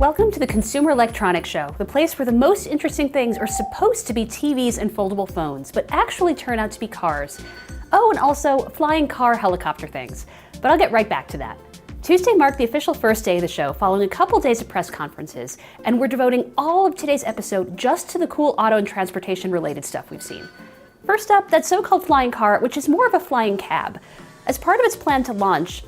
Welcome to the Consumer Electronics Show, the place where the most interesting things are supposed to be TVs and foldable phones, but actually turn out to be cars. Oh, and also flying car helicopter things. But I'll get right back to that. Tuesday marked the official first day of the show following a couple days of press conferences, and we're devoting all of today's episode just to the cool auto and transportation related stuff we've seen. First up, that so-called flying car, which is more of a flying cab. As part of its plan to launch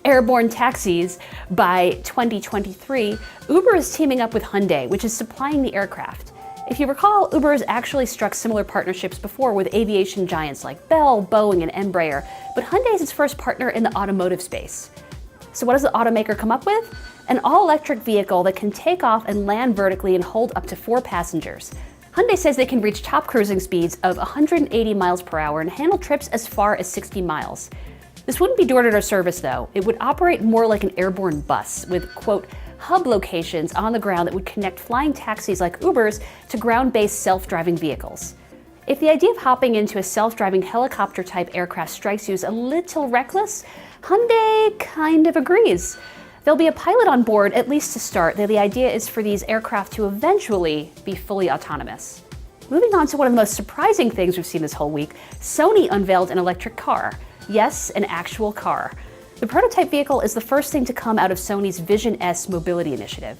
airborne taxis by 2023, Uber is teaming up with Hyundai, which is supplying the aircraft. If you recall, Uber has actually struck similar partnerships before with aviation giants like Bell, Boeing, and Embraer, but Hyundai is its first partner in the automotive space. So what does the automaker come up with? An all-electric vehicle that can take off and land vertically and hold up to 4 passengers. Hyundai says they can reach top cruising speeds of 180 miles per hour and handle trips as far as 60 miles. This wouldn't be door-to-door service though. It would operate more like an airborne bus with, quote, hub locations on the ground that would connect flying taxis like Uber's to ground-based self-driving vehicles. If the idea of hopping into a self-driving helicopter-type aircraft strikes you as a little reckless, Hyundai kind of agrees. There'll be a pilot on board, at least to start, though the idea is for these aircraft to eventually be fully autonomous. Moving on to one of the most surprising things we've seen this whole week, Sony unveiled an electric car. Yes, an actual car. The prototype vehicle is the first thing to come out of Sony's Vision S mobility initiative.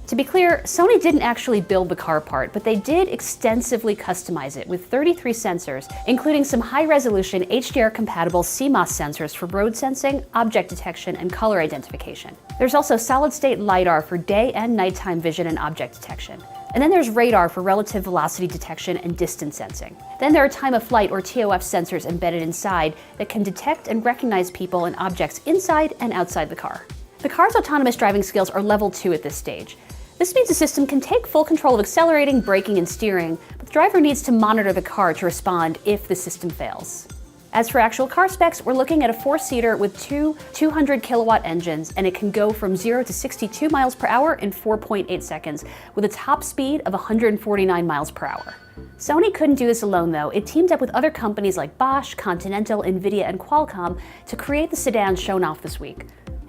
To be clear, Sony didn't actually build the car part, but they did extensively customize it with 33 sensors, including some high-resolution HDR-compatible CMOS sensors for road sensing, object detection, and color identification. There's also solid-state LiDAR for day and nighttime vision and object detection. And then there's radar for relative velocity detection and distance sensing. Then there are time-of-flight or TOF sensors embedded inside that can detect and recognize people and objects inside and outside the car. The car's autonomous driving skills are level 2 at this stage. This means the system can take full control of accelerating, braking, and steering, but the driver needs to monitor the car to respond if the system fails. As for actual car specs, we're looking at a 4-seater with two 200-kilowatt engines, and it can go from 0 to 62 miles per hour in 4.8 seconds, with a top speed of 149 miles per hour. Sony couldn't do this alone, though. It teamed up with other companies like Bosch, Continental, NVIDIA, and Qualcomm to create the sedan shown off this week.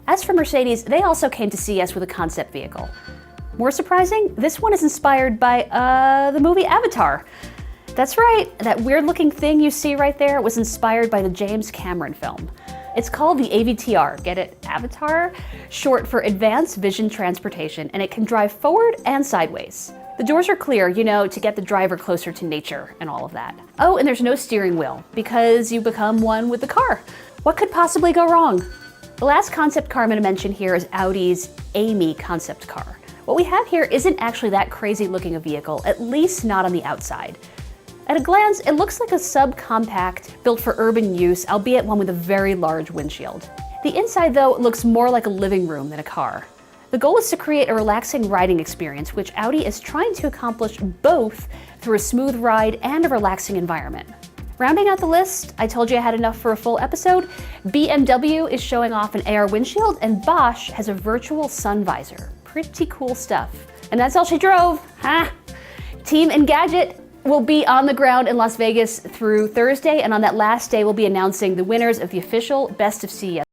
As for Mercedes, they also came to CES with a concept vehicle. More surprising, this one is inspired by, the movie Avatar. That's right, that weird-looking thing you see right there was inspired by the James Cameron film. It's called the AVTR, get it? Avatar? Short for Advanced Vision Transportation, and it can drive forward and sideways. The doors are clear, you know, to get the driver closer to nature and all of that. Oh, and there's no steering wheel, because you become one with the car. What could possibly go wrong? The last concept car I'm going to mention here is Audi's Amy concept car. What we have here isn't actually that crazy looking a vehicle, at least not on the outside. At a glance, it looks like a subcompact built for urban use, albeit one with a very large windshield. The inside, though, looks more like a living room than a car. The goal is to create a relaxing riding experience, which Audi is trying to accomplish both through a smooth ride and a relaxing environment. Rounding out the list, I told you I had enough for a full episode. BMW is showing off an AR windshield, and Bosch has a virtual sun visor. Pretty cool stuff. And that's all she drove, huh? Team Engadget will be on the ground in Las Vegas through Thursday, and on that last day we'll be announcing the winners of the official Best of CES.